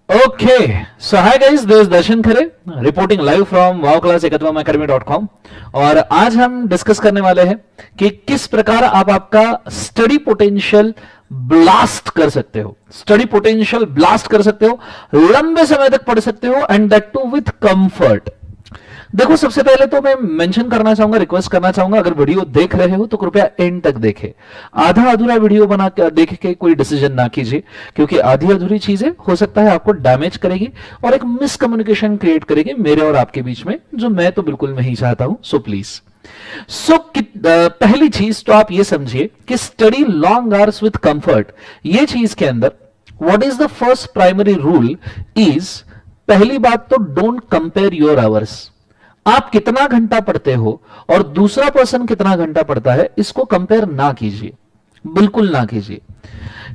Okay, so hi guys, this is Darshan Khare reporting live from wow class ekatwamacademy.com। और आज हम discuss करने वाले हैं कि किस प्रकार आप आपका स्टडी पोटेंशियल ब्लास्ट कर सकते हो, स्टडी पोटेंशियल ब्लास्ट कर सकते हो, लंबे समय तक पढ़ सकते हो, and that too with comfort. देखो, सबसे पहले तो मैं मेंशन करना चाहूंगा, रिक्वेस्ट करना चाहूंगा, अगर वीडियो देख रहे हो तो कृपया एंड तक देखें। आधा अधूरा वीडियो बना के देख के कोई डिसीजन ना कीजिए, क्योंकि आधी अधूरी चीजें हो सकता है आपको डैमेज करेगी और एक मिसकम्युनिकेशन क्रिएट करेगी मेरे और आपके बीच में, जो मैं तो बिल्कुल नहीं चाहता हूं। सो प्लीज, पहली चीज तो आप ये समझिए कि study long hours with comfort, ये चीज के अंदर what is the first primary rule is, पहली बात तो डोंट कंपेयर योर आवर्स। आप कितना घंटा पढ़ते हो और दूसरा पर्सन कितना घंटा पढ़ता है, इसको कंपेयर ना कीजिए, बिल्कुल ना कीजिए,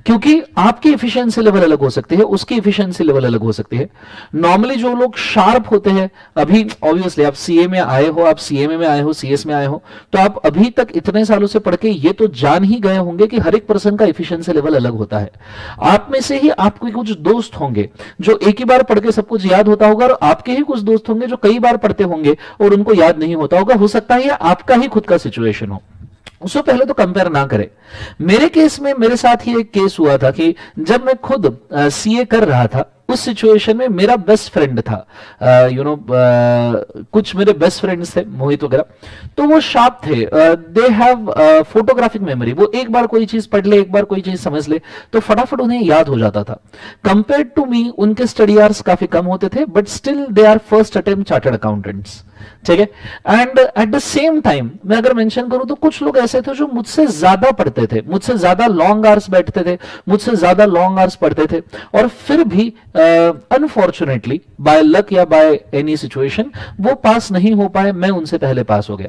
क्योंकि आपकी एफिशिएंसी लेवल अलग हो सकती है, उसकी एफिशिएंसी लेवल अलग हो सकती है। नॉर्मली जो लोग शार्प होते हैं, अभी ऑब्वियसली आप सीए में आए हो, आप सीएमए में आए हो, सीएस में आए हो, तो आप अभी तक इतने सालों से पढ़ के ये तो जान ही गए होंगे कि हर एक पर्सन का एफिशिएंसी लेवल अलग होता है। आप में से ही आपके कुछ दोस्त होंगे जो एक ही बार पढ़ के सब कुछ याद होता होगा, और आपके ही कुछ दोस्त होंगे जो कई बार पढ़ते होंगे और उनको याद नहीं होता होगा। हो सकता है आपका ही खुद का सिचुएशन हो, उसको पहले तो कंपेयर ना करें। मेरे केस में मेरे साथ ही एक केस हुआ था कि जब मैं खुद सीए कर रहा था, उस सिचुएशन में मेरा बेस्ट फ्रेंड था, कुछ मेरे बेस्ट फ्रेंड्स थे, मोहित वगैरह, तो वो शार्प थे, दे हैव फोटोग्राफिक मेमोरी। वो एक बार कोई चीज पढ़ ले, एक बार कोई चीज समझ ले, तो फटाफट उन्हें याद हो जाता था। कंपेयर टू मी, उनके स्टडी आवर्स काफी कम होते थे, but still they are first attempt chartered accountants, ठीक है। And at the same time मैं अगर मेंशन करूं तो कुछ लोग ऐसे थे जो मुझसे ज्यादा पढ़ते थे, मुझसे ज्यादा लॉन्ग आवर्स बैठते थे, मुझसे ज्यादा लॉन्ग आवर्स पढ़ते थे, और फिर भी अनफॉर्चुनेटली बाय लक या बाय एनी सिचुएशन वो पास नहीं हो पाए, मैं उनसे पहले पास हो गया।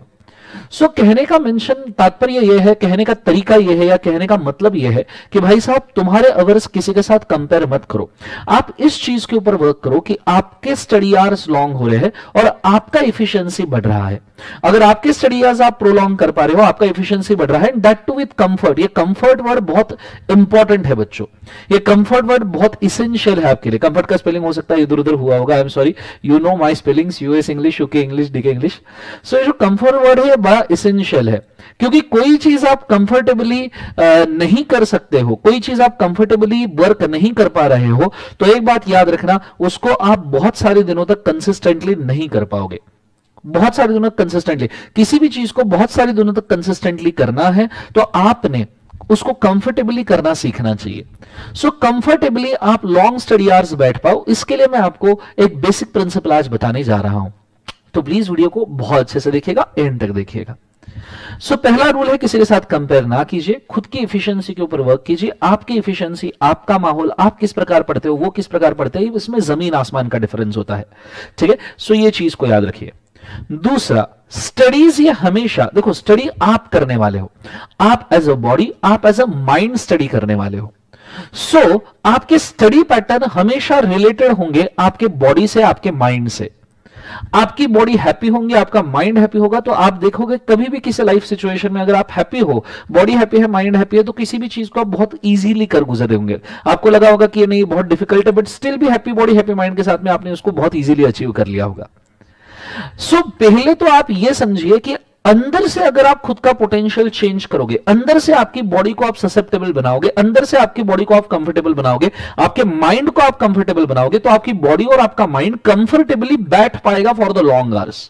सो कहने का मेंशन तात्पर्य यह है, कहने का तरीका यह है, या कहने का मतलब यह है कि भाई साहब, तुम्हारे अवर्स किसी के साथ कंपेयर मत करो। आप इस चीज के ऊपर वर्क करो कि आपके स्टडी आवर्स लॉन्ग हो रहे हैं और आपका एफिशिएंसी बढ़ रहा है। अगर आपके स्टडी आवर्स आप प्रोलॉन्ग कर पा रहे हो, आपका एफिशिएंसी बढ़ रहा है, दैट टू विद कंफर्ट। ये कंफर्ट वर्ड बहुत इंपॉर्टेंट है बच्चों, ये कंफर्ट वर्ड बहुत इसेंशियल है आपके लिए। कंफर्ट का स्पेलिंग हो सकता है इधर उधर हुआ होगा, I am sorry, you know my spellings, US English, UK English, DK English. So ये जो कंफर्ट वर्ड है बड़ा इसेंशियल है, क्योंकि कोई चीज आप कंफर्टेबली नहीं कर सकते हो, कोई चीज आप कंफर्टेबली वर्क नहीं कर पा रहे हो, तो एक बात याद रखना, उसको आप बहुत सारे दिनों तक कंसिस्टेंटली नहीं कर पाओगे। बहुत सारे दिनों तक कंसिस्टेंटली, किसी भी चीज को बहुत सारे दिनों तक कंसिस्टेंटली करना है तो आपने उसको कंफर्टेबली करना सीखना चाहिए। सो कंफर्टेबली आप लॉन्ग स्टडी आवर्स बैठ पाओ, इसके लिए मैं आपको एक बेसिक प्रिंसिपल आज बताने जा रहा हूं, तो प्लीज वीडियो को बहुत अच्छे से देखिएगा, एंड तक देखिएगा। सो पहला रूल है, किसी के साथ कंपेयर ना कीजिए, खुद की एफिशिएंसी के ऊपर वर्क कीजिए। आपकी एफिशिएंसी, आपका माहौल, आप किस प्रकार पढ़ते हो, वो किस प्रकार पढ़ते हैं, इसमें जमीन आसमान का डिफरेंस होता है, ठीक है। सो ये चीज को याद रखिए। दूसरा, स्टडीज ये हमेशा, देखो, स्टडी आप करने वाले हो, आप एज अ बॉडी, आप एज अ माइंड स्टडी करने वाले हो। सो आपके स्टडी पैटर्न हमेशा रिलेटेड होंगे आपके बॉडी से, आपके माइंड से। आपकी बॉडी हैप्पी होंगी, आपका माइंड हैप्पी होगा, तो आप देखोगे कभी भी किसी लाइफ सिचुएशन में अगर आप हैप्पी हो, बॉडी हैप्पी है, माइंड हैप्पी है, तो किसी भी चीज को आप बहुत इजीली कर गुजरे होंगे। आपको लगा होगा कि ये नहीं, बहुत डिफिकल्ट है, बट स्टिल भी हैप्पी बॉडी हैप्पी माइंड के साथ में आपने उसको बहुत इजीली अचीव कर लिया होगा। सो पहले तो आप ये समझिए कि अंदर से अगर आप खुद का पोटेंशियल चेंज करोगे, अंदर से आपकी बॉडी को आप ससेप्टेबल बनाओगे, अंदर से आपकी बॉडी को आप कंफर्टेबल बनाओगे, आपके माइंड को आप कंफर्टेबल बनाओगे, तो आपकी बॉडी और आपका माइंड कंफर्टेबली बैठ पाएगा फॉर द लॉन्ग आवर्स।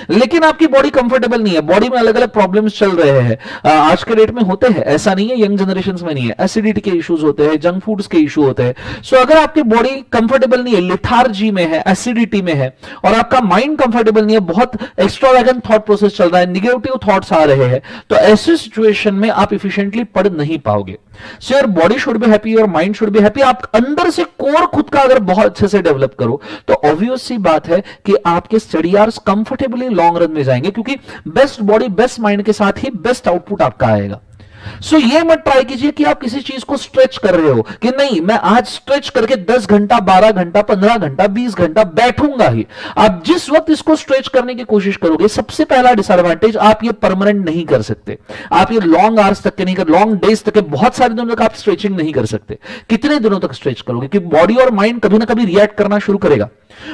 लेकिन आपकी बॉडी कंफर्टेबल नहीं है, बॉडी में अलग अलग प्रॉब्लम्स चल रहे हैं, आज के डेट में होते हैं, ऐसा नहीं है यंग जनरेशंस में नहीं है, एसिडिटी के इश्यूज होते हैं, जंक फूड्स के इश्यू होते हैं। सो अगर आपकी बॉडी कंफर्टेबल नहीं है, लिथार्जी में है, एसिडिटी में है, और आपका माइंड कंफर्टेबल नहीं है, बहुत एक्स्ट्रावैगेंट थॉट प्रोसेस चल रहा है, निगेटिव थॉट्स आ रहे हैं, तो ऐसे सिचुएशन में आप इफिशिएंटली पढ़ नहीं पाओगे। So your body should be happy, your mind should be happy. आप अंदर से कोर खुद का अगर बहुत अच्छे से डेवलप करो, तो ऑब्वियस सी बात है कि आपके study hours comfortably long run में जाएंगे, क्योंकि बेस्ट बॉडी बेस्ट माइंड के साथ ही बेस्ट आउटपुट आपका आएगा। सो ये मत ट्राई कीजिए कि आप किसी चीज को स्ट्रेच कर रहे हो कि नहीं मैं आज स्ट्रेच करके 10 घंटा 12 घंटा 15 घंटा 20 घंटा बैठूंगा ही। आप जिस वक्त इसको स्ट्रेच करने की कोशिश करोगे, सबसे पहला डिसएडवांटेज, आप ये परमानेंट नहीं कर सकते। आप ये लॉन्ग आवर्स तक के नहीं कर, लॉन्ग डेज तक के, बहुत सारे दिनों तक आप स्ट्रेचिंग नहीं कर सकते। कितने दिनों तक स्ट्रेच करोगे कि बॉडी और माइंड कभी ना कभी रिएक्ट करना शुरू करेगा।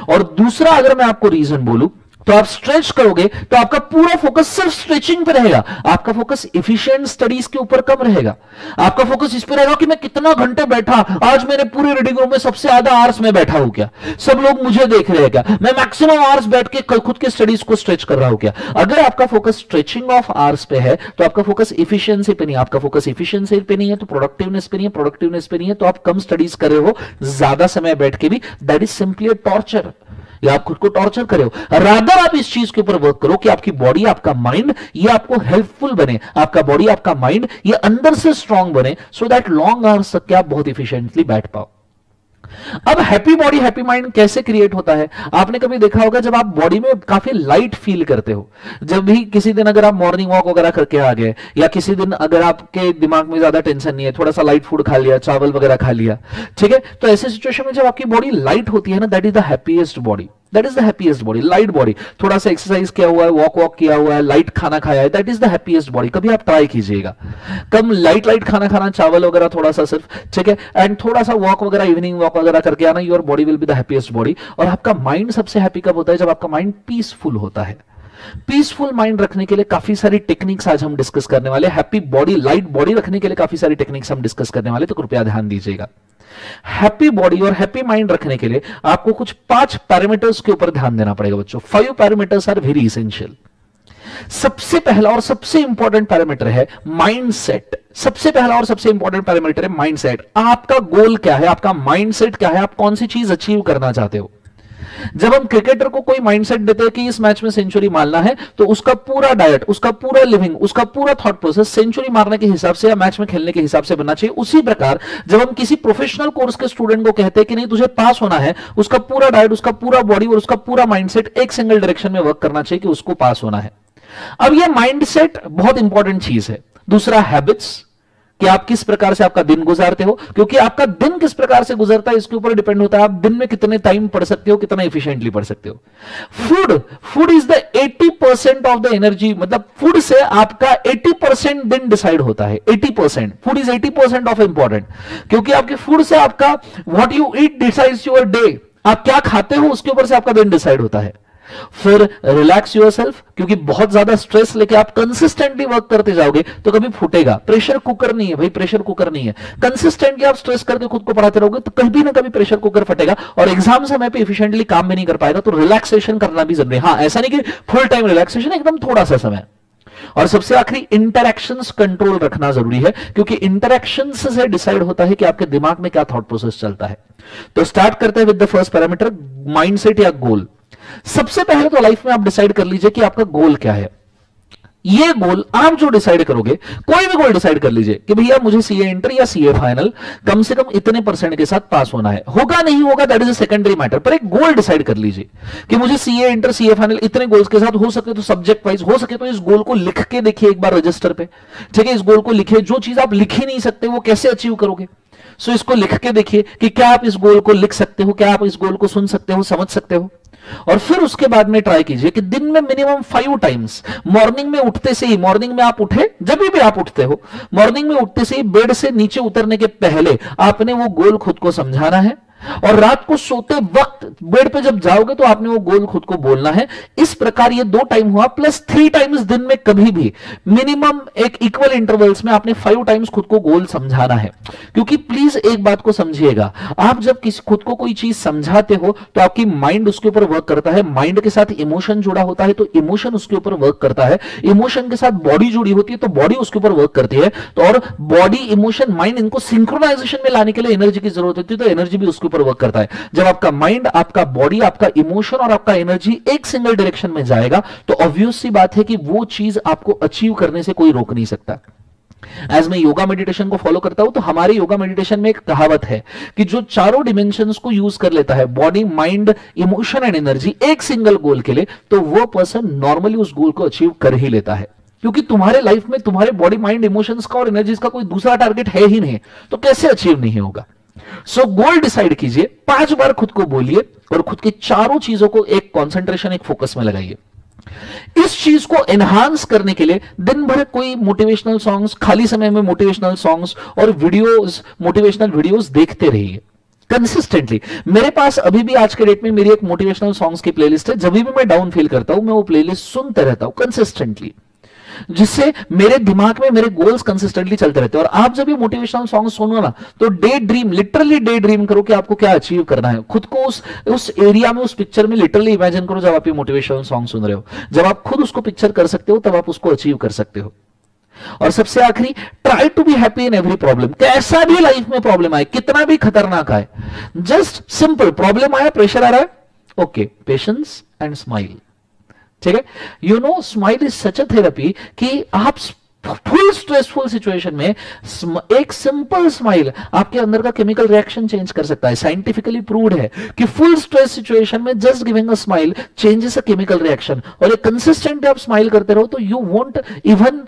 और दूसरा, अगर मैं आपको रीजन बोलूं, तो आप स्ट्रेच करोगे तो आपका पूरा फोकस सिर्फ स्ट्रेचिंग पे रहेगा। आपका फोकस एफिशिएंट स्टडीज के ऊपर कम रहेगा। आपका फोकस इस पे रहेगा कि मैं कितना घंटे बैठा, आज मेरे पूरे रीडिंग रूम में सबसे ज्यादा आवर्स में बैठा हूं क्या, सब लोग मुझे देख रहे हैं क्या, मैं मैक्सिमम आवर्स बैठ के खुद के स्टडीज को स्ट्रेच कर रहा हूं क्या। अगर आपका फोकस स्ट्रेचिंग ऑफ आवर्स पे है तो आपका फोकस एफिशिएंसी पे नहीं, आपका फोकस एफिशिएंसी पे नहीं है तो प्रोडक्टिवनेस पे नहीं है, प्रोडक्टिवनेस पे नहीं है तो आप कम स्टडीज कर रहे हो ज्यादा समय बैठ के भी। That is simply a torture, या आप खुद को टॉर्चर करे हो। रादर आप इस चीज के ऊपर वर्क करो कि आपकी बॉडी, आपका माइंड ये आपको हेल्पफुल बने, आपका बॉडी, आपका माइंड ये अंदर से स्ट्रांग बने, सो दैट लॉन्ग आवर्स तक के आप बहुत इफिशिएंटली बैठ पाओ। अब हैप्पी बॉडी हैप्पी माइंड कैसे क्रिएट होता है? आपने कभी देखा होगा जब आप बॉडी में काफी लाइट फील करते हो, जब भी किसी दिन अगर आप मॉर्निंग वॉक वगैरह करके आ गए, या किसी दिन अगर आपके दिमाग में ज्यादा टेंशन नहीं है, थोड़ा सा लाइट फूड खा लिया, चावल वगैरह खा लिया, ठीक है, तो ऐसे सिचुएशन में जब आपकी बॉडी लाइट होती है ना, that is the happiest body, that is the happiest body, light body. थोड़ा सा एक्सरसाइज किया हुआ है, वॉक किया हुआ है, लाइट खाना खाया है, that is the happiest body. कभी आप ट्राई कीजिएगा, कम लाइट खाना खाना, चावल वगैरह थोड़ा सा सिर्फ, ठीक है, एंड थोड़ा सा वॉक वगैरह, इवनिंग वॉक वगैरह करके आना, your body will be the happiest body. और आपका माइंड सबसे हैप्पी कब होता है? जब आपका माइंड पीसफुल होता है। पीसफुल माइंड रखने के लिए काफी सारी टेक्निक्स आज हम डिस्कस करने वाले, हैप्पी बॉडी, लाइट बॉडी रखने के लिए काफी सारी टेक्निक्स हम डिस्कस करने वाले, तो कृपया ध्यान दीजिएगा। हैप्पी बॉडी और हैप्पी माइंड रखने के लिए आपको कुछ 5 पैरामीटर्स के ऊपर ध्यान देना पड़ेगा बच्चों। 5 पैरामीटर्स आर वेरी एसेंशियल। सबसे पहला और सबसे इंपॉर्टेंट पैरामीटर है माइंडसेट। सबसे पहला और सबसे इंपॉर्टेंट पैरामीटर है माइंडसेट। आपका गोल क्या है, आपका माइंडसेट क्या है, आप कौन सी चीज अचीव करना चाहते हो। जब हम क्रिकेटर को कोई माइंडसेट देते हैं कि इस मैच में सेंचुरी मारना है, तो उसका पूरा डाइट, उसका पूरा लिविंग, उसका पूरा थॉट प्रोसेस सेंचुरी मारने के हिसाब से या मैच में खेलने के हिसाब से बनना चाहिए। उसी प्रकार जब हम किसी प्रोफेशनल कोर्स के स्टूडेंट को कहते हैं कि नहीं तुझे पास होना है, उसका पूरा डाइट, उसका पूरा बॉडी और उसका पूरा माइंडसेट एक सिंगल डायरेक्शन में वर्क करना चाहिए कि उसको पास होना है। अब यह माइंडसेट बहुत इंपॉर्टेंट चीज है। दूसरा, हैबिट्स, कि आप किस प्रकार से आपका दिन गुजारते हो, क्योंकि आपका दिन किस प्रकार से गुजरता है इसके ऊपर डिपेंड होता है आप दिन में कितने टाइम पढ़ सकते हो, कितना एफिशिएंटली पढ़ सकते हो। Food is the 80% of the energy, मतलब फूड से आपका 80% दिन डिसाइड होता है। 80% फूड इज 80% ऑफ इंपॉर्टेंट, क्योंकि आपके फूड से आपका what you eat decides your day. आप क्या खाते हो उसके ऊपर से आपका दिन डिसाइड होता है। फिर रिलैक्स योरसेल्फ, क्योंकि बहुत ज्यादा स्ट्रेस लेके आप कंसिस्टेंटली वर्क करते जाओगे तो कभी फूटेगा। प्रेशर कुकर नहीं है भाई, प्रेशर कुकर नहीं है। कंसिस्टेंटली आप स्ट्रेस करके खुद को पढ़ाते रहोगे तो कभी ना कभी प्रेशर कुकर फटेगा और एग्जाम समय पे एफिशिएंटली काम भी नहीं कर पाएगा। तो रिलैक्सेशन करना भी जरूरी है। हाँ, ऐसा नहीं कि फुल टाइम रिलैक्सेशन, एकदम थोड़ा सा समय। और सबसे आखिरी, इंटरैक्शंस कंट्रोल रखना जरूरी है, क्योंकि इंटरैक्शंस से डिसाइड होता है कि आपके दिमाग में क्या थॉट प्रोसेस चलता है। तो स्टार्ट करते हैं with the first parameter, mindset या गोल। सबसे पहले तो लाइफ में आप डिसाइड कर लीजिए कि आपका गोल क्या है। ये गोल आप जो डिसाइड करोगे, कोई भी गोल डिसाइड कर लीजिए कि भैया मुझे सीए इंटर या सीए फाइनल कम से कम इतने % के साथ पास होना है। होगा नहीं होगा that is a secondary matter, पर एक गोल डिसाइड कर लीजिए कि मुझे सीए इंटर सीए फाइनल इतने गोल्स के साथ, हो सके तो सब्जेक्ट वाइज, हो सके तो इस गोल को लिख के देखिए एक बार रजिस्टर पे, ठीक है। इस गोल को लिखिए, जो चीज आप लिख ही नहीं सकते वो कैसे अचीव करोगे। सो इसको लिख के देखिए कि क्या आप इस गोल को लिख सकते हो, क्या आप इस गोल को सुन सकते हो, समझ सकते हो। और फिर उसके बाद में ट्राई कीजिए कि दिन में मिनिमम 5 टाइम्स, मॉर्निंग में उठते से ही, मॉर्निंग में आप उठे, जब भी आप उठते हो, मॉर्निंग में उठते से ही बेड से नीचे उतरने के पहले आपने वो गोल खुद को समझाना है। और रात को सोते वक्त बेड पे जब जाओगे तो आपने वो गोल खुद को बोलना है। इस प्रकार ये 2 टाइम हुआ, प्लस 3 टाइम्स दिन में कभी भी मिनिमम एक इक्वल इंटरवल्स में आपने 5 टाइम्स खुद को गोल समझाना है। क्योंकि प्लीज एक बात को समझिएगा, आप जब किसी खुद को कोई चीज समझाते हो तो आपकी माइंड उसके ऊपर वर्क करता है। माइंड के साथ इमोशन जुड़ा होता है तो इमोशन उसके ऊपर वर्क करता है। इमोशन के साथ बॉडी जुड़ी होती है तो बॉडी उसके ऊपर वर्क करती है। तो और बॉडी, इमोशन, माइंड, इनको सिंक्रोनाइजेशन में लाने के लिए एनर्जी की जरूरत होती है, तो एनर्जी भी उसके ऊपर वर्क करता है। जब आपका माइंड, आपका बॉडी, आपका इमोशन और आपका एनर्जी एक सिंगल डायरेक्शन में जाएगा तो ऑब्वियस सी बात है कि वो चीज आपको अचीव करने से कोई रोक नहीं सकता। एज मैं योगा मेडिटेशन को फॉलो करता हूं तो हमारे योगा मेडिटेशन में एक कहावत है कि जो चारों डिमेंशंस को यूज कर लेता है, body, mind, emotion and energy, एक सिंगल गोल के लिए, तो वो पर्सन नॉर्मली उस गोल को अचीव कर ही लेता है। क्योंकि तुम्हारे लाइफ में तुम्हारे बॉडी माइंड इमोशंस का और एनर्जीज का कोई दूसरा टारगेट है ही नहीं, तो कैसे अचीव नहीं होगा। सो गोल डिसाइड कीजिए, 5 बार खुद को बोलिए और खुद की चारों चीजों को एक कंसंट्रेशन, एक फोकस में लगाइए। इस चीज को एनहांस करने के लिए दिन भर कोई मोटिवेशनल सॉन्ग्स, खाली समय में मोटिवेशनल सॉन्ग्स और वीडियोस, मोटिवेशनल वीडियोस देखते रहिए कंसिस्टेंटली। मेरे पास अभी भी आज के डेट में मेरी एक मोटिवेशनल सॉन्ग्स की प्लेलिस्ट है। जब भी मैं डाउन फील करता हूं मैं वो प्लेलिस्ट सुनते रहता हूं कंसिस्टेंटली, जिससे मेरे दिमाग में मेरे गोल्स कंसिस्टेंटली चलते रहते हैं। और आप जब ये मोटिवेशनल सॉन्ग सुनो ना, तो day dream, literally day dream करो कि आपको क्या अचीव करना है। खुद को उस एरिया में, उस पिक्चर में लिटरली इमेजिन करो जब आप ये मोटिवेशनल सॉन्ग सुन रहे हो। जब आप खुद उसको पिक्चर कर सकते हो तब आप उसको अचीव कर सकते हो। और सबसे आखिरी, try to be happy in every problem. कैसा भी लाइफ में प्रॉब्लम आए, कितना भी खतरनाक आए, जस्ट सिंपल, प्रॉब्लम आया, प्रेशर आ रहा है, ओके, पेशेंस एंड स्माइल। ठीक है, you know smile is such a therapy कि आप फुल स्ट्रेसफुल सिचुएशन में एक सिंपल स्माइल आपके अंदर का केमिकल रिएक्शन चेंज कर सकता है। साइंटिफिकली प्रूव्ड है कि फुल स्ट्रेस सिचुएशन में just giving a smile changes a chemical reaction. और ये कंसिस्टेंट आप स्माइल करते रहो तो you won't even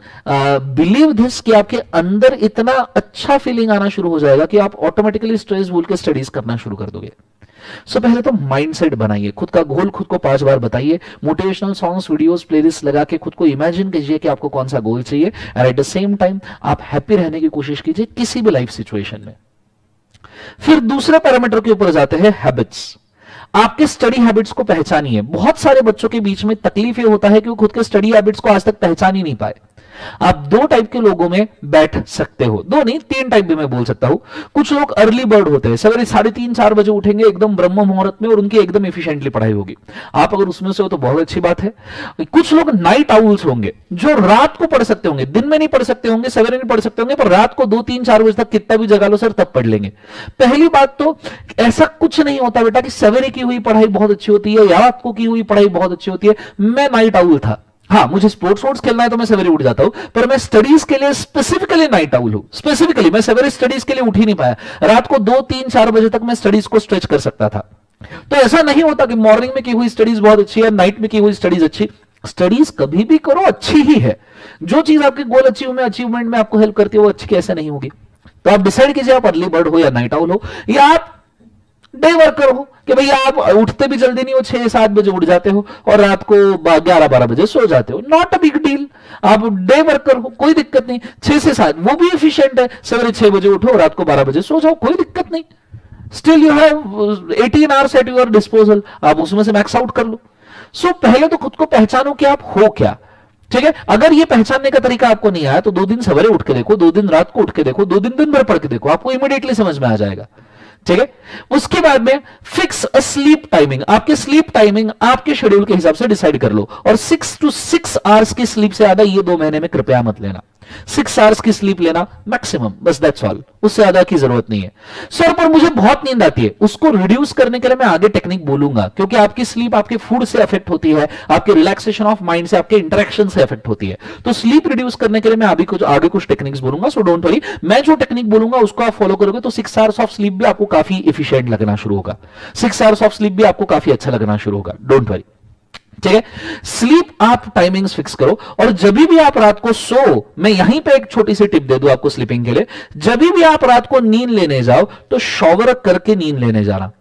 believe this कि आपके अंदर इतना अच्छा फीलिंग आना शुरू हो जाएगा कि आप ऑटोमेटिकली स्ट्रेस भूल के स्टडीज करना शुरू कर दोगे। सो पहले तो माइंडसेट बनाइए, खुद का गोल खुद को 5 बार बताइए, मोटिवेशनल सॉन्ग्स, वीडियोस, प्लेलिस्ट लगा के खुद को इमेजिन कीजिए कि आपको कौन सा गोल चाहिए, and at the same time आप हैप्पी रहने की कोशिश कीजिए किसी भी लाइफ सिचुएशन में। फिर दूसरे पैरामीटर के ऊपर जाते हैं हैबिट्स। आपके स्टडी हैबिट्स को पहचानिए। बहुत सारे बच्चों के बीच में तकलीफ ये होता है कि वो खुद के स्टडी हैबिट्स को आज तक पहचान ही नहीं पाए। आप 2 टाइप के लोगों में बैठ सकते हो, 2 नहीं 3 टाइप भी मैं बोल सकता हूं। कुछ लोग अर्ली बर्ड होते हैं, सवेरे 3:30-4 बजे उठेंगे एकदम ब्रह्म मुहूर्त में और उनकी एकदम एफिशिएंटली पढ़ाई होगी। आप अगर उसमें से हो तो बहुत अच्छी बात है। कुछ लोग नाइट आउल्स होंगे जो रात को पढ़ सकते होंगे, दिन में नहीं पढ़ सकते होंगे, सवेरे नहीं पढ़ सकते होंगे, पर रात को 2-3-4 बजे तक कितना भी जगा लो सर तब पढ़ लेंगे। पहली बात तो ऐसा कुछ नहीं होता बेटा कि सवेरे की हुई पढ़ाई बहुत अच्छी होती है या रात को की हुई पढ़ाई बहुत अच्छी होती है। मैं नाइट आउल था, हाँ मुझे स्पोर्ट्स खेलना है तो मैं सवेरे उठ जाता हूं, पर मैं स्टडीज के लिए स्पेसिफिकली नाइट आउल हूं। स्पेसिफिकली मैं सवेरे स्टडीज के लिए उठ ही नहीं पाया। रात को 2-3-4 बजे तक मैं स्टडीज को स्ट्रेच कर सकता था। तो ऐसा नहीं होता कि मॉर्निंग में की हुई स्टडीज बहुत अच्छी है, नाइट में की हुई स्टडीज अच्छी। स्टडीज कभी भी करो अच्छी ही है। जो चीज आपके गोल अचीवमेंट में आपको हेल्प करती है वो अच्छी कैसे नहीं होगी। तो आप डिसाइड कीजिए आप अर्ली बर्ड हो या नाइट आउल हो, या आप डे वर्कर हो कि भैया आप उठते भी जल्दी नहीं हो, 6-7 बजे उठ जाते हो और रात को 11-12 बजे सो जाते हो। नॉट अ बिग डील, आप डे वर्कर हो, कोई दिक्कत नहीं। 6 से 7 वो भी एफिशिएंट है। सवेरे 6 बजे उठो, रात को 12 बजे सो जाओ, कोई दिक्कत नहीं। Still you have 18 hours at your disposal, आप उसमें से मैक्स आउट कर लो। सो पहले तो खुद को पहचानो कि आप हो क्या। ठीक है, अगर ये पहचानने का तरीका आपको नहीं आया तो 2 दिन सवेरे उठ के देखो, 2 दिन रात को उठ के देखो, 2 दिन दिन भर पढ़ के देखो, आपको इमीडिएटली समझ में आ जाएगा। ठीक है, उसके बाद में फिक्स अ स्लीप टाइमिंग। आपके स्लीप टाइमिंग आपके शेड्यूल के हिसाब से डिसाइड कर लो। और 6 to 6 आवर्स की स्लीप से ज्यादा ये 2 महीने में कृपया मत लेना। 6 आवर्स की स्लीप लेना मैक्सिमम, बस दैट्स ऑल, उससे ज्यादा की जरूरत नहीं है। सर पर मुझे बहुत नींद आती है, उसको रिड्यूस करने के लिए मैं आगे टेक्निक बोलूंगा, क्योंकि आपकी स्लीप आपके फूड से अफेक्ट होती है, आपके रिलैक्सेशन ऑफ माइंड से, आपके इंटरेक्शन से अफेक्ट होती है। तो स्लीप रिड्यूस करने के लिए मैं आगे कुछ टेक्निक्स बोलूंगा, सो डोंट वरी। मैं जो टेक्निक बोलूंगा उसको आप फॉलो करोगे तो 6 आवर्स ऑफ स्लीप भी आपको काफी एफिशिएंट लगना शुरू होगा। 6 आवर्स ऑफ स्लीप भी आपको काफी अच्छा लगना शुरू होगा, डोंट वरी। ठीक है, स्लीप आप टाइमिंग्स फिक्स करो। और जब भी आप रात को सो, मैं यहीं पे एक छोटी सी टिप दे दूं आपको स्लीपिंग के लिए। जब भी आप रात को नींद लेने जाओ तो शॉवर करके नींद लेने जाना।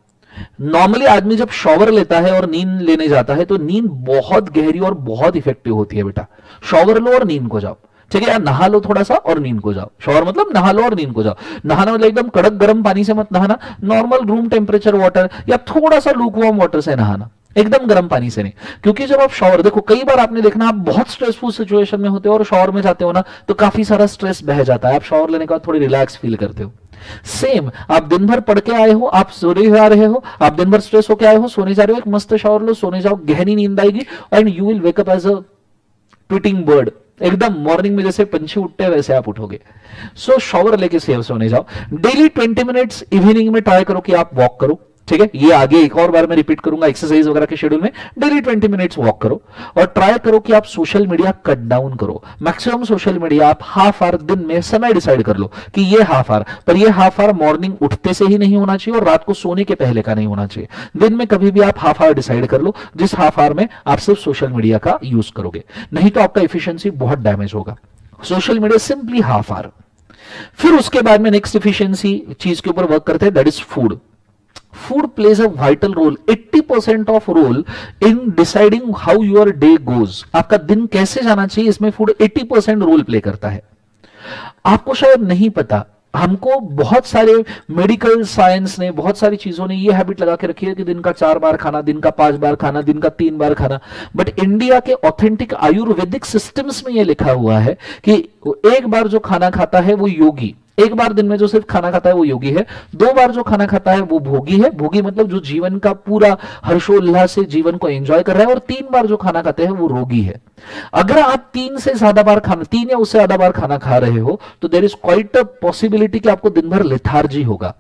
नॉर्मली आदमी जब शॉवर लेता है और नींद लेने जाता है तो नींद बहुत गहरी और बहुत इफेक्टिव होती है बेटा। शॉवर लो और नींद को जाओ। ठीक है, या नहा लो थोड़ा सा और नींद को जाओ। शॉवर मतलब नहा लो और नींद को जाओ। नहाना मतलब एकदम कड़क गर्म पानी से मत नहाना, नॉर्मल रूम टेम्परेचर वाटर या थोड़ा सा लूकवार्म वाटर से नहाना, एकदम गर्म पानी से नहीं। क्योंकि जब आप शॉवर, देखो कई बार आपने देखना आप बहुत स्ट्रेसफुल सिचुएशन में होते हो और शॉवर में जाते हो ना तो काफी सारा स्ट्रेस बह जाता है। आप शॉवर लेने के बाद थोड़ी रिलैक्स फील करते हो। सेम, आप दिन भर पढ़ के आए हो, आप सोने जा रहे हो, आप दिन भर स्ट्रेस होके आए हो, सोने जा रहे हो, एक मस्त शॉवर लो, सोने जाओ, गहरी नींद आएगी and you will wake up as a tweeting bird. एकदम मॉर्निंग में जैसे पंछी उठते हैं वैसे आप उठोगे। सो शॉवर लेके सेव सोने जाओ। डेली 20 मिनट्स इवनिंग में ट्राई करो कि आप वॉक करो। ठीक है, ये आगे एक और बार मैं रिपीट करूंगा एक्सरसाइज वगैरह के शेड्यूल में। डेली 20 मिनट्स वॉक करो और ट्राई करो कि आप सोशल मीडिया कट डाउन करो। मैक्सिमम सोशल मीडिया आप हाफ आवर दिन में समय डिसाइड कर लो कि ये हाफ आवर, पर ये हाफ आवर मॉर्निंग उठते से ही नहीं होना चाहिए और रात को सोने के पहले का नहीं होना चाहिए। दिन में कभी भी आप हाफ आवर डिसाइड कर लो जिस हाफ आवर में आप सिर्फ सोशल मीडिया का यूज करोगे, नहीं तो आपका एफिशिएंसी बहुत डैमेज होगा। Social media simply half hour. फिर उसके बाद में नेक्स्ट एफिशिएंसी चीज के ऊपर वर्क करते हैं, that is food. Food plays a vital role, 80% of role in deciding how your day goes। आपका दिन कैसे जाना चाहिए इसमें फूड 80% रोल प्ले करता है। आपको शायद नहीं पता, हमको बहुत सारे मेडिकल साइंस ने, बहुत सारी चीजों ने ये हैबिट लगा के रखी है कि दिन का 4 बार खाना, दिन का 5 बार खाना, दिन का 3 बार खाना। बट इंडिया के ऑथेंटिक आयुर्वेदिक सिस्टम्स में ये लिखा हुआ है कि एक बार जो खाना खाता है वो योगी, एक बार दिन में जो सिर्फ खाना खाता है वो योगी है, 2 बार जो खाना खाता है वो भोगी है, भोगी मतलब जो जीवन का पूरा हर्षोल्लास से जीवन को एंजॉय कर रहा है, और 3 बार जो खाना खाते हैं वो रोगी है। अगर आप 3 से ज्यादा बार खाना, 3 या उससे ज्यादा बार खाना खा रहे हो तो there is quite a possibility कि आपको दिन भर लेथार्जी होगा।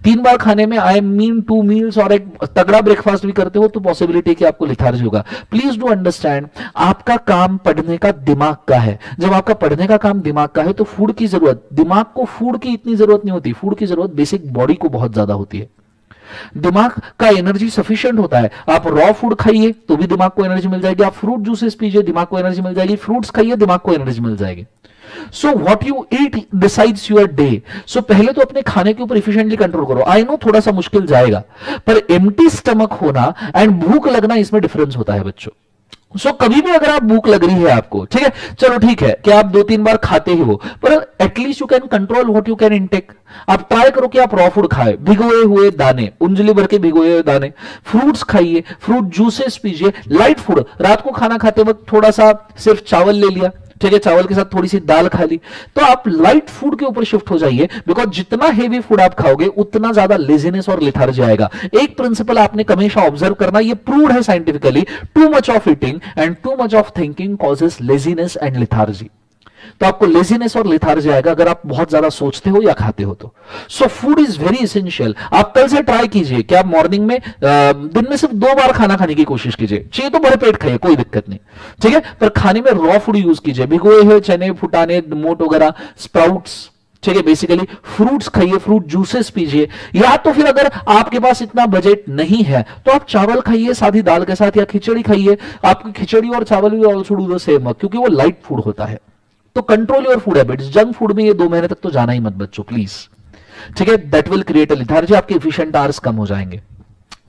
3 बार खाने में आई मीन 2 मील्स और एक तगड़ा ब्रेकफास्ट भी करते हो तो पॉसिबिलिटी कि आपको लेथार्जी होगा। प्लीज डू अंडरस्टैंड, आपका काम पढ़ने का दिमाग का है। जब आपका पढ़ने का काम दिमाग का है तो फूड की जरूरत, दिमाग को फूड की इतनी जरूरत नहीं होती, फूड की जरूरत बेसिक बॉडी को बहुत ज्यादा होती है। दिमाग का एनर्जी सफिशिएंट होता है। आप रॉ फूड खाइए तो भी दिमाग को एनर्जी मिल जाएगी, आप फ्रूट जूसेस पीजिए दिमाग को एनर्जी मिल जाएगी, फ्रूट्स खाइए दिमाग को एनर्जी मिल जाएगी। So what you eat decides your day. So पहले तो अपने खाने के ऊपर इफिशिएंटली कंट्रोल करो। आई नो थोड़ा सा मुश्किल जाएगा, पर एम्प्टी स्टमक होना एंड भूख लगना इसमें डिफरेंस होता है बच्चों। कभी भी अगर आप भूख लग रही है आपको, ठीक है, चलो ठीक है कि आप 2-3 बार खाते ही हो, पर at least you can control what you can intake. आप ट्राई करो कि आप रॉ फूड खाए, भिगोए हुए दाने, उंजली भर के भिगोए हुए दाने, फ्रूट्स खाइए, फ्रूट जूसेस पीजिए, लाइट फूड। रात को खाना खाते वक्त थोड़ा सा सिर्फ चावल ले लिया, ठीक है, चावल के साथ थोड़ी सी दाल खा ली, तो आप लाइट फूड के ऊपर शिफ्ट हो जाइए। बिकॉज जितना हेवी फूड आप खाओगे उतना ज्यादा लेजीनेस और लेथार्जी आएगा। एक प्रिंसिपल आपने हमेशा ऑब्जर्व करना, ये प्रूव्ड है scientifically, to much of eating and to much of thinking causes laziness and lethargy. तो आपको लेजीनेस और लेथार्जी आएगा अगर आप बहुत ज्यादा सोचते हो या खाते हो तो। So food is very essential. आप कल से ट्राई कीजिए कि आप मॉर्निंग में दिन में सिर्फ 2 बार खाना खाने की कोशिश कीजिए। चाहिए तो भर पेट खाइए, कोई दिक्कत नहीं, ठीक है, पर खाने में रॉ फूड यूज कीजिए, भिगोए हुए चने, फुटाने, मोट वगैरह, स्प्राउट्स, ठीक है, बेसिकली फ्रूट्स खाइए, फ्रूट जूसेस पीजिए। या तो फिर अगर आपके पास इतना बजट नहीं है तो आप चावल खाइए सादी दाल के साथ, या खिचड़ी खाइए। आपकी खिचड़ी और चावल भी ऑल्सो डू द सेम, क्योंकि वो लाइट फूड होता है। तो control your food habits. Junk food में ये 2 महीने तक तो जाना ही मत बच्चों प्लीज, ठीक है, that will create a lethargy, आपके एफिशिएंट आवर्स कम हो जाएंगे।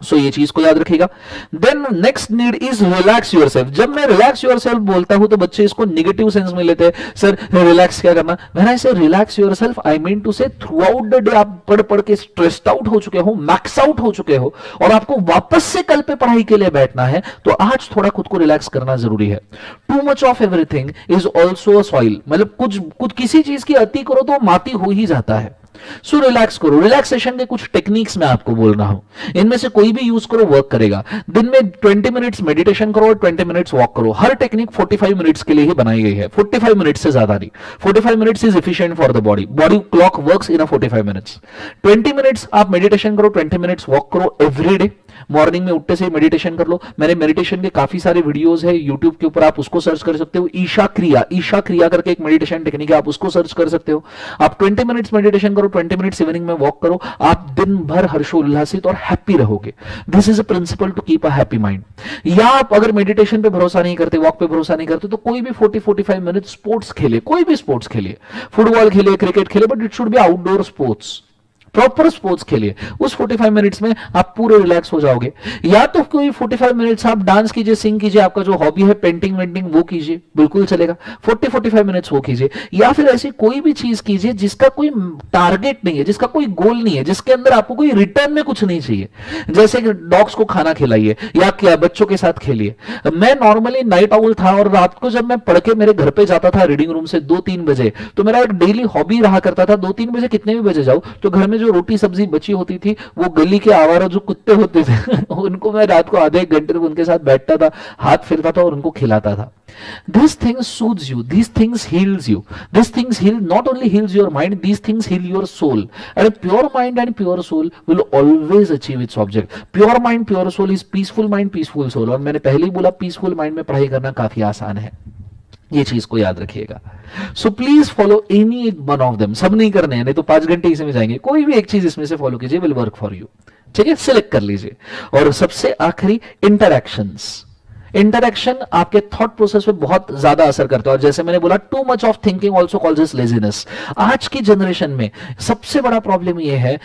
सो ये चीज को याद रखिएगा। Then next need is relax yourself. जब मैं रिलैक्स योरसेल्फ बोलता हूं तो बच्चे इसको नेगेटिव सेंस में लेते हैं, सर रिलैक्स क्या करना। When I say relax yourself I mean to say throughout the day आप पढ़ पढ़ के स्ट्रेस्ड आउट हो चुके हो, मैक्स आउट हो चुके हो, और आपको वापस से कल पे पढ़ाई के लिए बैठना है, तो आज थोड़ा खुद को रिलैक्स करना जरूरी है। Too much of everything is also a soil, मतलब कुछ किसी चीज की अति करो तो माटी हो ही जाता है। सो रिलैक्स करो। रिलैक्सेशन के कुछ टेक्निक्स मैं आपको बोल रहा हूं, इनमें से कोई भी यूज करो वर्क करेगा। दिन में 20 मिनट्स मेडिटेशन करो और 20 मिनट्स वॉक करो। हर टेक्निक 45 मिनट्स के लिए ही बनाई गई है, 45 मिनट्स से ज्यादा नहीं। 45 minutes is efficient for the body, body clock works in 45 minutes. 20 minutes आप मेडिटेशन करो, 20 मिनट्स वॉक करो एवरी डे। मॉर्निंग में उठते से मेडिटेशन कर लो। मैंने मेडिटेशन के काफी सारे वीडियोस है यूट्यूब के ऊपर, आप उसको सर्च कर सकते हो। ईशा क्रिया करके एक मेडिटेशन टेक्निक है, आप उसको सर्च कर सकते हो। आप 20 मिनट्स मेडिटेशन करो, 20 मिनट्स इवनिंग में वॉक करो, आप दिन भर हर्षोल्लासित और हैप्पी रहोगे। This is a principle to keep a happy mind. या आप अगर मेडिटेशन पे भरोसा नहीं करते, वॉक पे भरोसा नहीं करते, तो कोई भी 40-45 मिनट स्पोर्ट्स खेले, कोई भी स्पोर्ट्स खेलिए, फुटबॉल खेलिए, क्रिकेट खेलिए, but it should be outdoor sports, proper sports खेलिए। उस 45 मिनट्स में आप पूरे रिलैक्स हो जाओगे। या तो कोई 45 मिनट्स आप डांस कीजिए, सिंग कीजिए, आपका जो हॉबी है पेंटिंग वेंटिंग वो कीजिए, बिल्कुल चलेगा। 40-45 मिनट्स वो कीजिए। या फिर ऐसी कोई भी चीज कीजिए जिसका कोई टारगेट नहीं है, जिसका कोई गोल नहीं है, जिसके अंदर आपको कोई रिटर्न में कुछ नहीं चाहिए। जैसे कि डॉग्स को खाना खिलाइए या क्या बच्चों के साथ खेलिए। मैं नॉर्मली नाइट आउल था और रात को जब मैं पढ़ के मेरे घर पे जाता था रीडिंग रूम से 2-3 बजे, तो मेरा एक डेली हॉबी रहा करता था 2-3 बजे कितने भी बजे जाओ तो घर में जो रोटी सब्जी बची होती थी वो गली के आवारा जो कुत्ते होते थे उनको मैं रात को आधे एक घंटे तक उनके साथ बैठता था, हाथ फिरता था और उनको खिलाता था। These things soothes you, these things heals you, these things heal, not only heals your mind, these things heal your soul, and a pure mind and pure soul will always achieve its object. Pure mind, pure soul is peaceful mind, peaceful soul. और मैंने पहले ही बोला peaceful mind में पढ़ाई करना काफी आसान है, ये चीज को याद रखिएगा। So please follow any one of them, सब नहीं करने हैं, नहीं तो 5 घंटे इसमें जाएंगे, कोई भी एक चीज इसमें से फॉलो कीजिए, विल वर्क फॉर यू। ठीक है, सिलेक्ट कर लीजिए। और सबसे आखिरी इंटरैक्शंस। इंटरैक्शन आपके थॉट प्रोसेस पे बहुत ज्यादा असर करता है, और जैसे मैंने बोला too much of thinking also causes laziness. आज की जनरेशन में सबसे बड़ा प्रॉब्लम यह है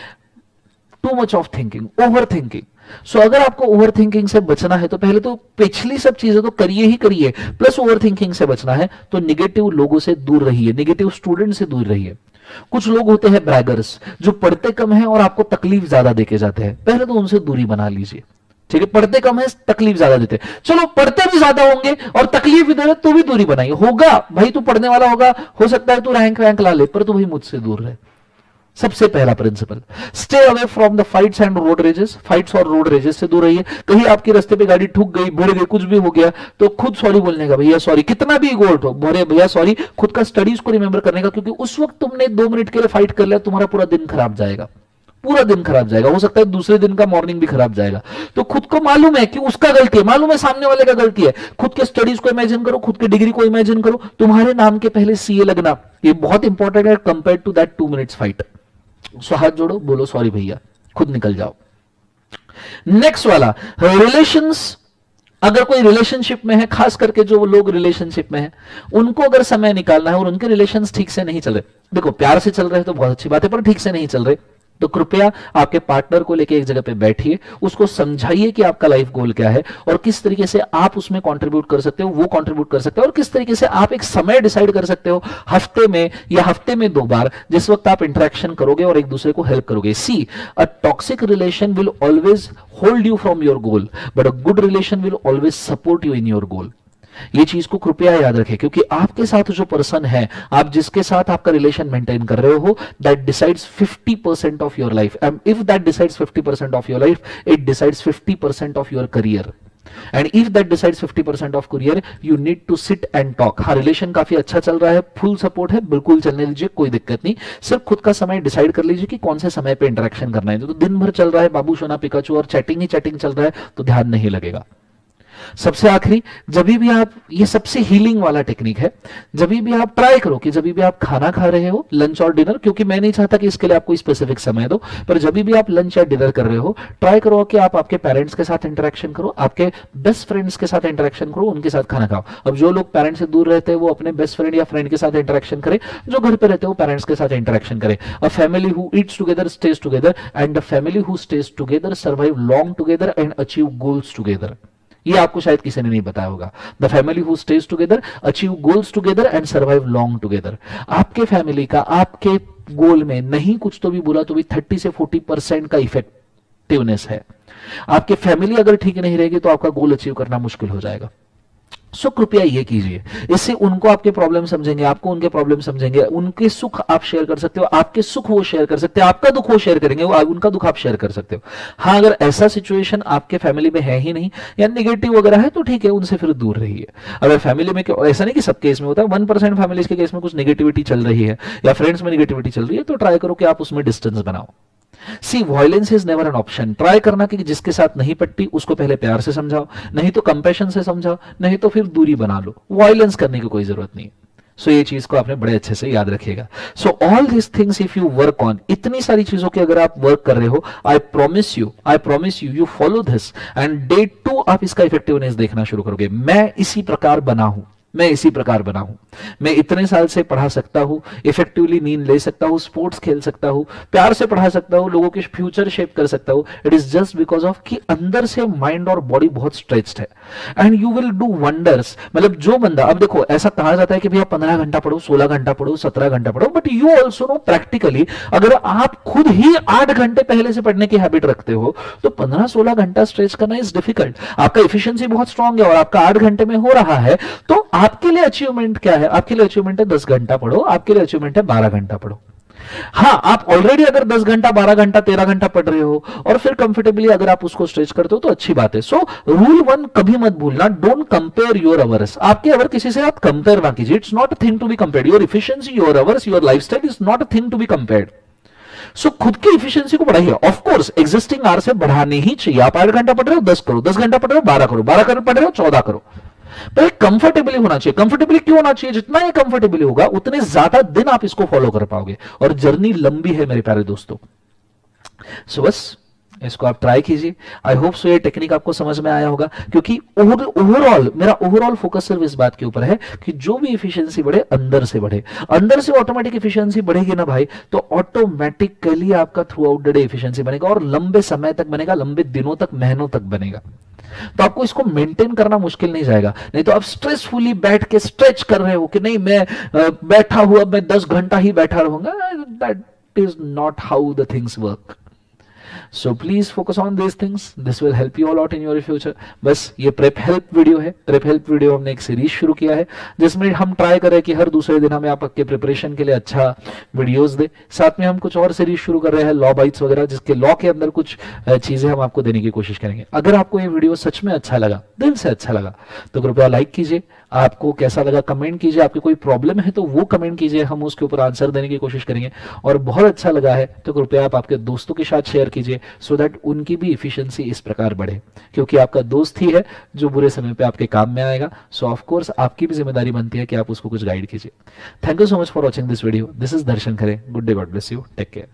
too much of thinking, over thinking. So अगर आपको ओवर थिंकिंग से बचना है तो पहले तो पिछली सब चीजें तो करिए ही करिए, प्लस ओवर थिंकिंग से बचना है तो निगेटिव लोगों से दूर रहिए, निगेटिव स्टूडेंट से दूर रहिए। कुछ लोग होते हैं ब्रैगर्स, जो पढ़ते कम है और आपको तकलीफ ज्यादा देके जाते हैं, पहले तो उनसे दूरी बना लीजिए। ठीक है, पढ़ते कम है, तकलीफ ज्यादा देते, चलो पढ़ते भी ज्यादा होंगे और तकलीफ भी दे रहे तो भी दूरी बनाइए। होगा भाई, तू पढ़ने वाला होगा, हो सकता है तू रैंक वैंक ला ले, पर तू भाई मुझसे दूर रहे। सबसे पहला principle, stay away from the fights and road rages. Fights और रोड रेजेस से दूर रहिए। कहीं आपके रास्ते पे गाड़ी ठुक गई, भिड़ गई, कुछ भी हो गया तो खुद सॉरी बोलने का, भैया सॉरी, कितना भी ईगो हो, बोले भैया सॉरी, खुद का स्टडीज को रिमेंबर करने का, क्योंकि उस वक्त तुमने 2 मिनट के लिए फाइट कर लिया, तुम्हारा पूरा दिन खराब जाएगा, पूरा दिन खराब जाएगा, हो सकता है दूसरे दिन का मॉर्निंग भी खराब जाएगा। तो खुद को मालूम है कि उसका गलती है, मालूम है सामने वाले का गलती है, खुद के स्टडीज को इमेजिन करो, खुद की डिग्री को इमेजिन करो, तुम्हारे नाम के पहले सीए लगना, ये बहुत इंपॉर्टेंट है compare to that 2 minutes fight. So हाथ जोड़ो, बोलो सॉरी भैया, खुद निकल जाओ। नेक्स्ट वाला, रिलेशंस। अगर कोई रिलेशनशिप में है, खास करके जो लोग रिलेशनशिप में है, उनको अगर समय निकालना है और उनके रिलेशंस ठीक से नहीं चल रहे, देखो प्यार से चल रहे हैं तो बहुत अच्छी बात है, पर ठीक से नहीं चल रहे तो कृपया आपके पार्टनर को लेके एक जगह पे बैठिए, उसको समझाइए कि आपका लाइफ गोल क्या है और किस तरीके से आप उसमें कंट्रीब्यूट कर सकते हो, वो कंट्रीब्यूट कर सकते हो, और किस तरीके से आप एक समय डिसाइड कर सकते हो हफ्ते में या हफ्ते में 2 बार, जिस वक्त आप इंटरेक्शन करोगे और एक दूसरे को हेल्प करोगे। See, a toxic relation will always hold you from your goal, but a good relation will always support you in your goal. ये चीज को कृपया याद रखें, क्योंकि आपके साथ जो पर्सन है, आप जिसके साथ आपका रिलेशन मेंटेन कर रहे हो, that decides 50% of your life, and if that decides 50% of your life, it decides 50% of your career, and if that decides 50% of career, you need to sit and talk. हाँ, relation काफी अच्छा चल रहा है, full support है, बिल्कुल चलने दीजिए, कोई दिक्कत नहीं, सिर्फ खुद का समय डिसाइड कर लीजिए कि कौन से समय पे इंटरेक्शन करना है। तो दिन भर चल रहा है बाबू सोना पिकाचू और चैटिंग ही चैटिंग चल रहा है तो ध्यान नहीं लगेगा। सबसे आखिरी, जब भी आप, ये सबसे हीलिंग वाला टेक्निक है, जब भी आप ट्राई करो कि जब भी आप खाना खा रहे हो, लंच और डिनर, क्योंकि मैं नहीं चाहता कि इसके लिए आप कोई स्पेसिफिक समय दो, पर जब भी आप लंच या डिनर कर रहे हो, ट्राई करो कि आप आपके पेरेंट्स के साथ इंटरेक्शन करो, आपके बेस्ट फ्रेंड्स के साथ इंटरेक्शन करो, उनके साथ खाना खाओ। अब जो लोग पेरेंट्स से दूर रहते हैं वो अपने बेस्ट फ्रेंड या फ्रेंड के साथ इंटरेक्शन करें, जो घर पे रहते हैं वो पेरेंट्स के साथ इंटरेक्शन करें। A family who eats together stage together, and the family who stays together survive long together and achieve goals together. ये आपको शायद किसी ने नहीं बताया होगा। The family who stays together achieve goals together and survive long together. आपके family का आपके गोल में नहीं कुछ तो भी बोला तो भी 30 से 40% का इफेक्टिवनेस है। आपकी फैमिली अगर ठीक नहीं रहेगी तो आपका गोल अचीव करना मुश्किल हो जाएगा। सो कृपया ये कीजिए, इससे उनको आपके प्रॉब्लम समझेंगे, आपको उनके प्रॉब्लम समझेंगे, उनके सुख आप शेयर कर सकते हो, आपके सुख वो शेयर कर सकते हैं, आपका दुख वो शेयर करेंगे, वो उनका दुख आप शेयर कर सकते हो। हाँ, अगर ऐसा सिचुएशन आपके फैमिली में है ही नहीं या नेगेटिव वगैरह है तो ठीक है, उनसे फिर दूर रहिए। अगर फैमिली में, ऐसा नहीं कि सब केस में होता है, 1% फैमिली के केस में कुछ नेगेटिविटी चल रही है या फ्रेंड्स में नेगेटिविटी चल रही है तो ट्राई करो कि आप उसमें डिस्टेंस बनाओ। See, violence is never an option. Try करना कि जिसके साथ नहीं पटती उसको पहले प्यार से समझाओ, नहीं तो कंपैशन से समझाओ, नहीं तो फिर दूरी बना लो। वायलेंस करने की कोई जरूरत नहीं। सो ये चीज को आपने बड़े अच्छे से याद रखिएगा। So all this things if you work on, इतनी सारी चीजों की अगर आप वर्क कर रहे हो, I promise you you follow this and day 2 आप इसका इफेक्टिवनेस देखना शुरू करोगे। मैं इसी प्रकार बना हूं, मैं इसी प्रकार बना हूं, मैं इतने साल से पढ़ा सकता हूं, इफेक्टिवली नींद ले सकता हूं, स्पोर्ट्स खेल सकता हूं, प्यार से पढ़ा सकता हूं, लोगों के फ्यूचर शेप कर सकता हूं। It is just because of कि अंदर से माइंड और बॉडी बहुत स्ट्रेच्ड है and you will do wonders. मतलब जो बंदा, अब देखो ऐसा कहा जाता है कि भैया 15 घंटा पढ़ो, 16 घंटा पढ़ो, 17 घंटा पढ़ो, but you also know practically अगर आप खुद ही 8 घंटे पहले से पढ़ने की हैबिट रखते हो तो 15-16 घंटा स्ट्रेच करना इज डिफिकल्ट। आपका एफिशिएंसी बहुत स्ट्रांग है और आपका 8 घंटे में हो रहा है, तो आपके लिए अचीवमेंट क्या है? आपके लिए अचीवमेंट है 10 घंटा पढ़ो, आपके लिए अचीवमेंट है 12 घंटा पढ़ो। हाँ, आप ऑलरेडी अगर 10 घंटा 12 घंटा 13 घंटा पढ़ रहे हो और फिर कंफर्टेबली अगर आप उसको स्ट्रेच करते हो तो अच्छी बात है। सो रूल 1 कभी मत भूलना, डोंट कंपेयर योर अवर्स। आपके अवर किसी से आप कंपेयर ना कीजिए, it's not a thing to be compared. Your efficiency, your hours, your lifestyle is not a thing to be compared. So खुद की इफिशियंसी को बढ़ाइए। ऑफ कोर्स एग्जिस्टिंग आवर से बढ़ाने ही चाहिए। आप 8 घंटा पढ़ रहे हो 10 करो, 10 घंटा पढ़ रहे हो 12 करो, 12 पढ़ रहे हो 14 करो, पर कंफर्टेबली होना चाहिए। कंफर्टेबली क्यों होना चाहिए? जितना ये कंफर्टेबली होगा उतने ज्यादा दिन आप इसको फॉलो कर पाओगे, और जर्नी लंबी है मेरे प्यारे दोस्तों। सो बस इसको आप ट्राई कीजिए। आई होप सो ये टेक्निक आपको समझ में आया होगा, क्योंकि ओवरऑल मेरा ओवरऑल फोकस सिर्फ इस बात के ऊपर है कि जो भी इफिशियंसी बढ़े अंदर से बढ़े। अंदर से ऑटोमेटिक इफिशियंसी बढ़ेगी ना भाई, तो ऑटोमेटिकली आपका through out the day efficiency बनेगा, और लंबे समय तक बनेगा, लंबे दिनों तक, महीनों तक बनेगा। तो आपको इसको मेंटेन करना मुश्किल नहीं जाएगा। नहीं तो आप स्ट्रेसफुली बैठ के स्ट्रेच कर रहे हो कि नहीं मैं बैठा हुआ मैं 10 घंटा ही बैठा रहूंगा, that is not how the things work. So please focus on these things. This will help you a lot in your future. बस ये प्रेप हेल्प वीडियो है। प्रेप हेल्प वीडियो हमने एक सीरीज शुरू किया है जिसमें हम ट्राई करें कि हर दूसरे दिन हमें आपके प्रिपरेशन के लिए अच्छा वीडियोस दे। साथ में हम कुछ और सीरीज शुरू कर रहे हैं, लॉ बाइट्स वगैरह, जिसके लॉ के अंदर कुछ चीजें हम आपको देने की कोशिश करेंगे। अगर आपको ये वीडियो सच में अच्छा लगा, दिल से अच्छा लगा, तो कृपया लाइक कीजिए। आपको कैसा लगा कमेंट कीजिए। आपकी कोई प्रॉब्लम है तो वो कमेंट कीजिए, हम उसके ऊपर आंसर देने की कोशिश करेंगे। और बहुत अच्छा लगा है तो कृपया आप आपके दोस्तों के साथ शेयर कीजिए, सो दैट उनकी भी इफिशियंसी इस प्रकार बढ़े, क्योंकि आपका दोस्त ही है जो बुरे समय पे आपके काम में आएगा। सो ऑफ कोर्स आपकी भी जिम्मेदारी बनती है कि आप उसको कुछ गाइड कीजिए। Thank you so much for watching this video. This is Darshan Khare. Good day, god bless you, take care.